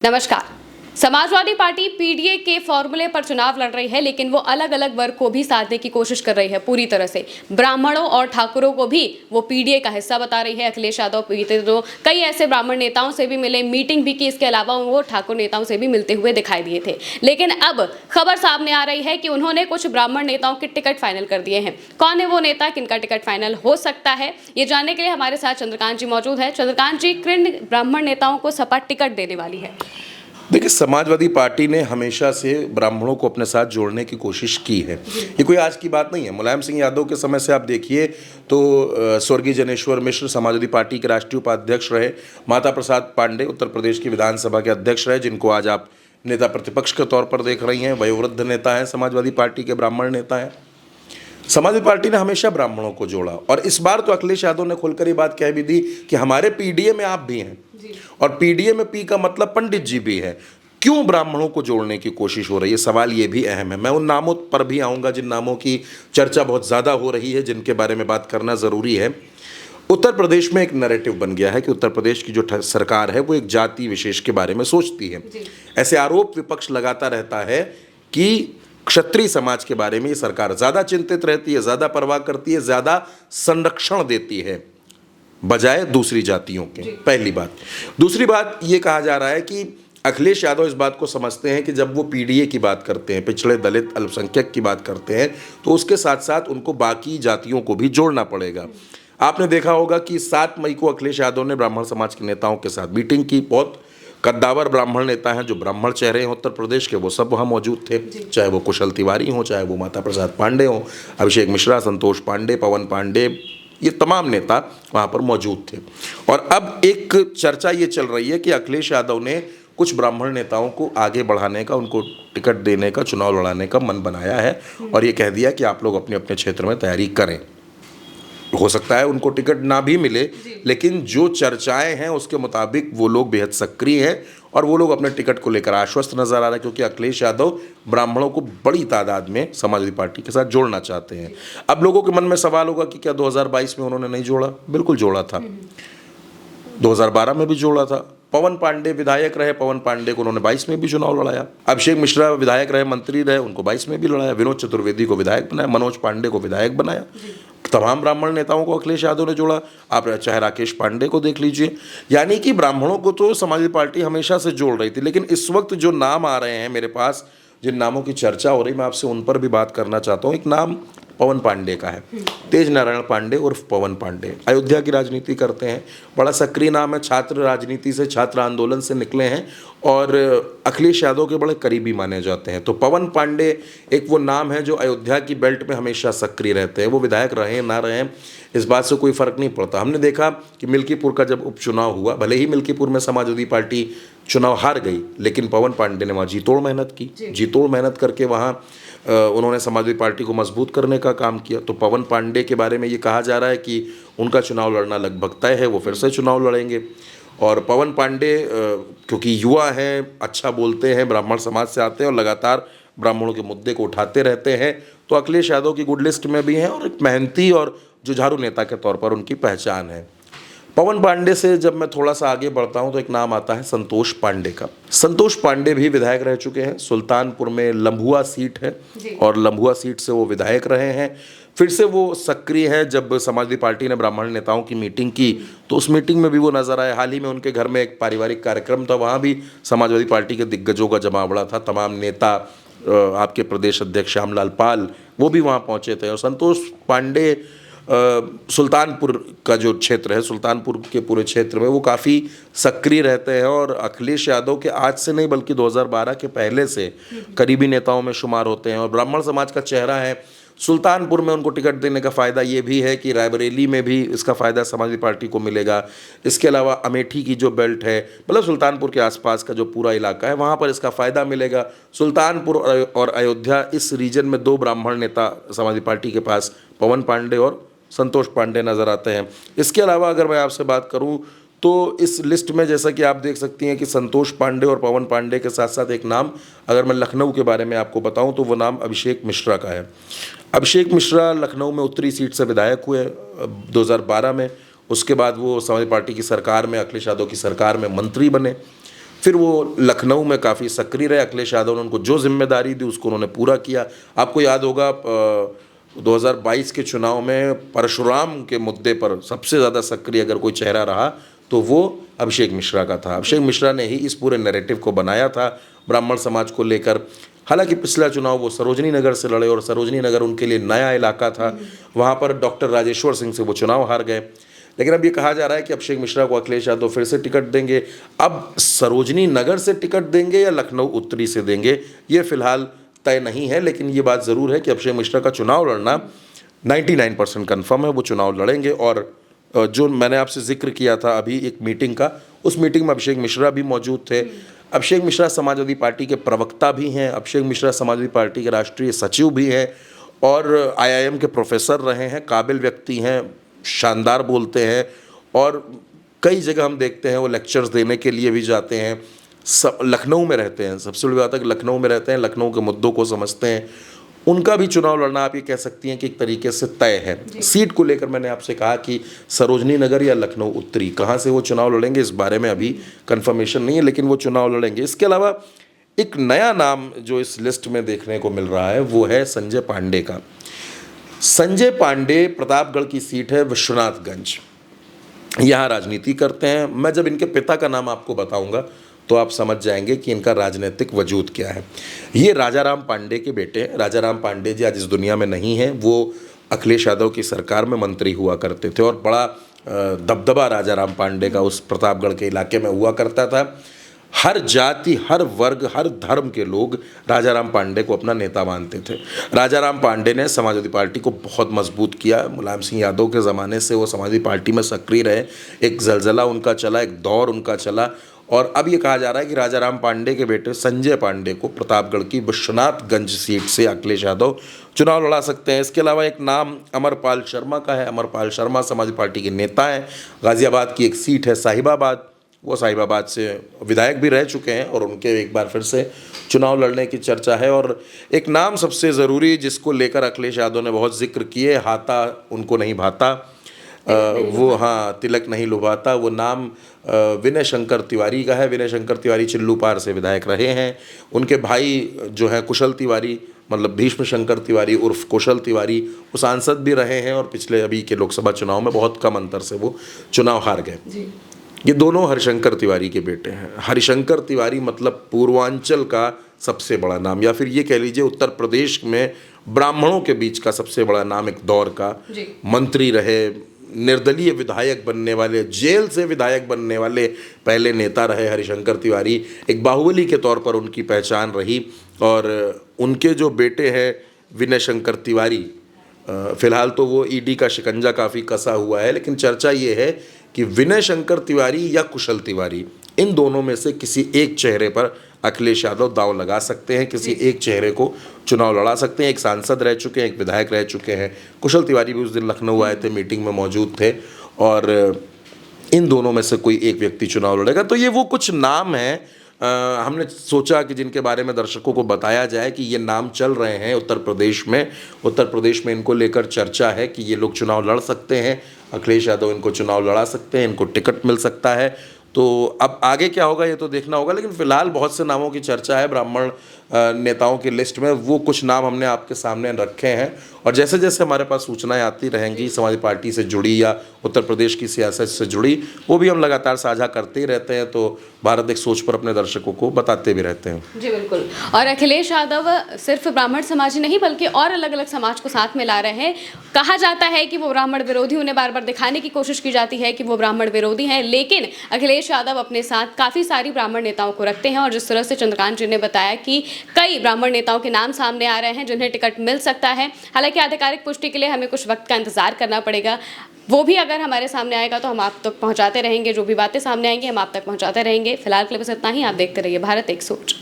नमस्कार। Samajwadi party PDA के फॉर्मूले पर चुनाव लड़ रही है, लेकिन वो अलग अलग वर्ग को भी साधने की कोशिश कर रही है पूरी तरह से। ब्राह्मणों और ठाकुरों को भी वो पीडीए का हिस्सा बता रही है। अखिलेश यादव बीते दिनों कई ऐसे ब्राह्मण नेताओं से भी मिले, मीटिंग भी की। इसके अलावा वो ठाकुर नेताओं से भी मिलते हुए दिखाई दिए थे। लेकिन अब खबर सामने आ रही है कि उन्होंने कुछ ब्राह्मण नेताओं के टिकट फाइनल कर दिए हैं। कौन है वो नेता, किनका टिकट फाइनल हो सकता है, ये जानने के लिए हमारे साथ चंद्रकांत जी मौजूद है। चंद्रकांत जी, किन ब्राह्मण नेताओं को सपा टिकट देने वाली है? देखिए, समाजवादी पार्टी ने हमेशा से ब्राह्मणों को अपने साथ जोड़ने की कोशिश की है। ये कोई आज की बात नहीं है। मुलायम सिंह यादव के समय से आप देखिए तो स्वर्गीय जनेश्वर मिश्र समाजवादी पार्टी के राष्ट्रीय उपाध्यक्ष रहे। माता प्रसाद पांडे उत्तर प्रदेश की विधानसभा के अध्यक्ष रहे, जिनको आज आप नेता प्रतिपक्ष के तौर पर देख रही हैं। वयोवृद्ध नेता हैं, समाजवादी पार्टी के ब्राह्मण नेता हैं। समाजवादी पार्टी ने हमेशा ब्राह्मणों को जोड़ा, और इस बार तो अखिलेश यादव ने खुलकर ये बात कह भी दी कि हमारे पीडीए में आप भी हैं, और पीडीए में पी का मतलब पंडित जी भी है। क्यों ब्राह्मणों को जोड़ने की कोशिश हो रही है, सवाल ये भी अहम है। मैं उन नामों पर भी आऊँगा जिन नामों की चर्चा बहुत ज़्यादा हो रही है, जिनके बारे में बात करना ज़रूरी है। उत्तर प्रदेश में एक नैरेटिव बन गया है कि उत्तर प्रदेश की जो सरकार है वो एक जाति विशेष के बारे में सोचती है। ऐसे आरोप विपक्ष लगाता रहता है कि क्षत्रिय समाज के बारे में ये सरकार ज़्यादा चिंतित रहती है, ज़्यादा परवाह करती है, ज़्यादा संरक्षण देती है बजाय दूसरी जातियों के। पहली बात। दूसरी बात ये कहा जा रहा है कि अखिलेश यादव इस बात को समझते हैं कि जब वो पीडीए की बात करते हैं, पिछड़े दलित अल्पसंख्यक की बात करते हैं, तो उसके साथ साथ उनको बाकी जातियों को भी जोड़ना पड़ेगा। आपने देखा होगा कि 7 मई को अखिलेश यादव ने ब्राह्मण समाज के नेताओं के साथ मीटिंग की। बहुत कद्दावर ब्राह्मण नेता हैं, जो ब्राह्मण चेहरे हैं उत्तर प्रदेश के, वो सब वहाँ मौजूद थे। चाहे वो कुशल तिवारी हों, चाहे वो माता प्रसाद पांडे हों, अभिषेक मिश्रा, संतोष पांडे, पवन पांडे, ये तमाम नेता वहाँ पर मौजूद थे। और अब एक चर्चा ये चल रही है कि अखिलेश यादव ने कुछ ब्राह्मण नेताओं को आगे बढ़ाने का, उनको टिकट देने का, चुनाव लड़ाने का मन बनाया है, और ये कह दिया कि आप लोग अपने अपने क्षेत्र में तैयारी करें। हो सकता है उनको टिकट ना भी मिले, लेकिन जो चर्चाएं हैं उसके मुताबिक वो लोग बेहद सक्रिय हैं, और वो लोग अपने टिकट को लेकर आश्वस्त नजर आ रहे हैं, क्योंकि अखिलेश यादव ब्राह्मणों को बड़ी तादाद में समाजवादी पार्टी के साथ जोड़ना चाहते हैं। अब लोगों के मन में सवाल होगा कि क्या 2022 में उन्होंने नहीं जोड़ा? बिल्कुल जोड़ा था। 2012 में भी जोड़ा था। पवन पांडे विधायक रहे, पवन पांडे को उन्होंने 22 में भी चुनाव लड़ाया। अभिषेक मिश्रा विधायक रहे, मंत्री रहे, उनको 22 में भी लड़ाया। विनोद चतुर्वेदी को विधायक बनाया, मनोज पांडे को विधायक बनाया। तमाम ब्राह्मण नेताओं को अखिलेश यादव ने जोड़ा। आप चाहे राकेश पांडे को देख लीजिए। यानी कि ब्राह्मणों को तो समाजवादी पार्टी हमेशा से जोड़ रही थी। लेकिन इस वक्त जो नाम आ रहे हैं मेरे पास, जिन नामों की चर्चा हो रही, मैं आपसे उन पर भी बात करना चाहता हूँ। एक नाम पवन पांडे का है, तेज नारायण पांडे उर्फ पवन पांडे। अयोध्या की राजनीति करते हैं, बड़ा सक्रिय नाम है, छात्र राजनीति से, छात्र आंदोलन से निकले हैं, और अखिलेश यादव के बड़े करीबी माने जाते हैं। तो पवन पांडे एक वो नाम है जो अयोध्या की बेल्ट में हमेशा सक्रिय रहते हैं। वो विधायक रहें ना रहें, इस बात से कोई फर्क नहीं पड़ता। हमने देखा कि मिल्कीपुर का जब उपचुनाव हुआ, भले ही मिल्कीपुर में समाजवादी पार्टी चुनाव हार गई, लेकिन पवन पांडे ने वहाँ जी तोड़ मेहनत की। जी तोड़ मेहनत करके वहाँ उन्होंने समाजवादी पार्टी को मजबूत करने का काम किया। तो पवन पांडे के बारे में ये कहा जा रहा है कि उनका चुनाव लड़ना लगभग तय है, वो फिर से चुनाव लड़ेंगे। और पवन पांडे क्योंकि युवा हैं, अच्छा बोलते हैं, ब्राह्मण समाज से आते हैं और लगातार ब्राह्मणों के मुद्दे को उठाते रहते हैं, तो अखिलेश यादव की गुड लिस्ट में भी हैं, और एक मेहनती और जुझारू नेता के तौर पर उनकी पहचान है। पवन पांडे से जब मैं थोड़ा सा आगे बढ़ता हूं तो एक नाम आता है संतोष पांडे का। संतोष पांडे भी विधायक रह चुके हैं। सुल्तानपुर में लम्भुआ सीट है, और लम्भुआ सीट से वो विधायक रहे हैं। फिर से वो सक्रिय है। जब समाजवादी पार्टी ने ब्राह्मण नेताओं की मीटिंग की तो उस मीटिंग में भी वो नजर आए। हाल ही में उनके घर में एक पारिवारिक कार्यक्रम था, वहाँ भी समाजवादी पार्टी के दिग्गजों का जमावड़ा था। तमाम नेता, आपके प्रदेश अध्यक्ष श्यामलाल पाल, वो भी वहाँ पहुँचे थे। और संतोष पांडे सुल्तानपुर का जो क्षेत्र है, सुल्तानपुर के पूरे क्षेत्र में वो काफ़ी सक्रिय रहते हैं, और अखिलेश यादव के आज से नहीं बल्कि 2012 के पहले से करीबी नेताओं में शुमार होते हैं, और ब्राह्मण समाज का चेहरा है। सुल्तानपुर में उनको टिकट देने का फ़ायदा ये भी है कि रायबरेली में भी इसका फ़ायदा समाजवादी पार्टी को मिलेगा। इसके अलावा अमेठी की जो बेल्ट है, मतलब सुल्तानपुर के आसपास का जो पूरा इलाका है, वहाँ पर इसका फ़ायदा मिलेगा। सुल्तानपुर और अयोध्या, इस रीजन में 2 ब्राह्मण नेता समाजवादी पार्टी के पास, पवन पांडे और संतोष पांडे नज़र आते हैं। इसके अलावा अगर मैं आपसे बात करूं तो इस लिस्ट में जैसा कि आप देख सकती हैं कि संतोष पांडे और पवन पांडे के साथ साथ एक नाम, अगर मैं लखनऊ के बारे में आपको बताऊं तो वो नाम अभिषेक मिश्रा का है। अभिषेक मिश्रा लखनऊ में उत्तरी सीट से विधायक हुए 2012 में। उसके बाद वो समाजवादी पार्टी की सरकार में, अखिलेश यादव की सरकार में मंत्री बने। फिर वो लखनऊ में काफ़ी सक्रिय रहे। अखिलेश यादव ने उनको जो जिम्मेदारी दी उसको उन्होंने पूरा किया। आपको याद होगा 2022 के चुनाव में परशुराम के मुद्दे पर सबसे ज़्यादा सक्रिय अगर कोई चेहरा रहा तो वो अभिषेक मिश्रा का था। अभिषेक मिश्रा ने ही इस पूरे नैरेटिव को बनाया था ब्राह्मण समाज को लेकर। हालांकि पिछला चुनाव वो सरोजनी नगर से लड़े और सरोजनी नगर उनके लिए नया इलाका था, वहाँ पर डॉक्टर राजेश्वर सिंह से वो चुनाव हार गए। लेकिन अब ये कहा जा रहा है कि अभिषेक मिश्रा को अखिलेश यादव फिर से टिकट देंगे। अब सरोजनी नगर से टिकट देंगे या लखनऊ उत्तरी से देंगे ये फिलहाल तय नहीं है, लेकिन ये बात ज़रूर है कि अभिषेक मिश्रा का चुनाव लड़ना 99% कन्फर्म है। वो चुनाव लड़ेंगे। और जो मैंने आपसे जिक्र किया था अभी एक मीटिंग का, उस मीटिंग में अभिषेक मिश्रा भी मौजूद थे। अभिषेक मिश्रा समाजवादी पार्टी के प्रवक्ता भी हैं, अभिषेक मिश्रा समाजवादी पार्टी के राष्ट्रीय सचिव भी हैं और IIM के प्रोफेसर रहे हैं, काबिल व्यक्ति हैं, शानदार बोलते हैं और कई जगह हम देखते हैं वो लेक्चर्स देने के लिए भी जाते हैं। सब लखनऊ में रहते हैं, सबसे बड़ी बात है कि लखनऊ में रहते हैं, लखनऊ के मुद्दों को समझते हैं। उनका भी चुनाव लड़ना आप ये कह सकती हैं कि एक तरीके से तय है। सीट को लेकर मैंने आपसे कहा कि सरोजनी नगर या लखनऊ उत्तरी, कहाँ से वो चुनाव लड़ेंगे इस बारे में अभी कंफर्मेशन नहीं है, लेकिन वो चुनाव लड़ेंगे। इसके अलावा एक नया नाम जो इस लिस्ट में देखने को मिल रहा है वो है संजय पांडे का। संजय पांडे प्रतापगढ़ की सीट है विश्वनाथगंज, यहाँ राजनीति करते हैं। मैं जब इनके पिता का नाम आपको बताऊंगा तो आप समझ जाएंगे कि इनका राजनीतिक वजूद क्या है। ये राजाराम पांडे के बेटे हैं। राजाराम पांडे जी आज इस दुनिया में नहीं हैं, वो अखिलेश यादव की सरकार में मंत्री हुआ करते थे और बड़ा दबदबा राजाराम पांडे का उस प्रतापगढ़ के इलाके में हुआ करता था। हर जाति, हर वर्ग, हर धर्म के लोग राजाराम पांडे को अपना नेता मानते थे। राजाराम पांडे ने समाजवादी पार्टी को बहुत मजबूत किया। मुलायम सिंह यादव के ज़माने से वो समाजवादी पार्टी में सक्रिय रहे। एक जलजला उनका चला, एक दौर उनका चला और अब ये कहा जा रहा है कि राजाराम पांडे के बेटे संजय पांडे को प्रतापगढ़ की विश्वनाथगंज सीट से अखिलेश यादव चुनाव लड़ा सकते हैं। इसके अलावा एक नाम अमरपाल शर्मा का है। अमरपाल शर्मा समाजवादी पार्टी के नेता हैं। गाज़ियाबाद की एक सीट है साहिबाबाद, वो साहिबाबाद से विधायक भी रह चुके हैं और उनके एक बार फिर से चुनाव लड़ने की चर्चा है। और एक नाम सबसे ज़रूरी जिसको लेकर अखिलेश यादव ने बहुत जिक्र किए, हाथा उनको नहीं भाता, वो हाँ तिलक नहीं लुभाता, वो नाम विनय शंकर तिवारी का है। विनय शंकर तिवारी चिल्लूपार से विधायक रहे हैं। उनके भाई जो है कुशल तिवारी, मतलब भीष्म शंकर तिवारी उर्फ कुशल तिवारी, वो सांसद भी रहे हैं और पिछले अभी के लोकसभा चुनाव में बहुत कम अंतर से वो चुनाव हार गए। ये दोनों हरिशंकर तिवारी के बेटे हैं। हरिशंकर तिवारी मतलब पूर्वांचल का सबसे बड़ा नाम, या फिर ये कह लीजिए उत्तर प्रदेश में ब्राह्मणों के बीच का सबसे बड़ा नाम। एक दौर का मंत्री रहे, निर्दलीय विधायक बनने वाले, जेल से विधायक बनने वाले पहले नेता रहे हरिशंकर तिवारी। एक बाहुबली के तौर पर उनकी पहचान रही। और उनके जो बेटे हैं विनय शंकर तिवारी, फिलहाल तो वो ईडी का शिकंजा काफ़ी कसा हुआ है, लेकिन चर्चा ये है कि विनय शंकर तिवारी या कुशल तिवारी, इन दोनों में से किसी एक चेहरे पर अखिलेश यादव दांव लगा सकते हैं, किसी एक चेहरे को चुनाव लड़ा सकते हैं। एक सांसद रह चुके हैं, एक विधायक रह चुके हैं। कुशल तिवारी भी उस दिन लखनऊ आए थे, मीटिंग में मौजूद थे और इन दोनों में से कोई एक व्यक्ति चुनाव लड़ेगा। तो ये वो कुछ नाम हैं हमने सोचा कि जिनके बारे में दर्शकों को बताया जाए कि ये नाम चल रहे हैं उत्तर प्रदेश में। उत्तर प्रदेश में इनको लेकर चर्चा है कि ये लोग चुनाव लड़ सकते हैं, अखिलेश यादव इनको चुनाव लड़ा सकते हैं, इनको टिकट मिल सकता है। तो अब आगे क्या होगा ये तो देखना होगा, लेकिन फिलहाल बहुत से नामों की चर्चा है ब्राह्मण नेताओं की लिस्ट में। वो कुछ नाम हमने आपके सामने रखे हैं और जैसे जैसे हमारे पास सूचनाएं आती रहेंगी समाजवादी पार्टी से जुड़ी या उत्तर प्रदेश की सियासत से जुड़ी, वो भी हम लगातार साझा करते ही रहते हैं। तो भारत एक सोच पर अपने दर्शकों को बताते भी रहते हैं। जी बिल्कुल। और अखिलेश यादव सिर्फ ब्राह्मण समाज ही नहीं बल्कि और अलग अलग समाज को साथ में ला रहे हैं। कहा जाता है कि वो ब्राह्मण विरोधी, उन्हें बार बार दिखाने की कोशिश की जाती है कि वो ब्राह्मण विरोधी हैं, लेकिन अखिलेश यादव अपने साथ काफ़ी सारी ब्राह्मण नेताओं को रखते हैं। और जिस तरह से चंद्रकांत जी ने बताया कि कई ब्राह्मण नेताओं के नाम सामने आ रहे हैं जिन्हें टिकट मिल सकता है। हालांकि आधिकारिक पुष्टि के लिए हमें कुछ वक्त का इंतजार करना पड़ेगा। वो भी अगर हमारे सामने आएगा तो हम आप तक पहुंचाते रहेंगे। जो भी बातें सामने आएंगी हम आप तक पहुंचाते रहेंगे। फिलहाल के लिए बस इतना ही। आप देखते रहिए भारत एक सोच।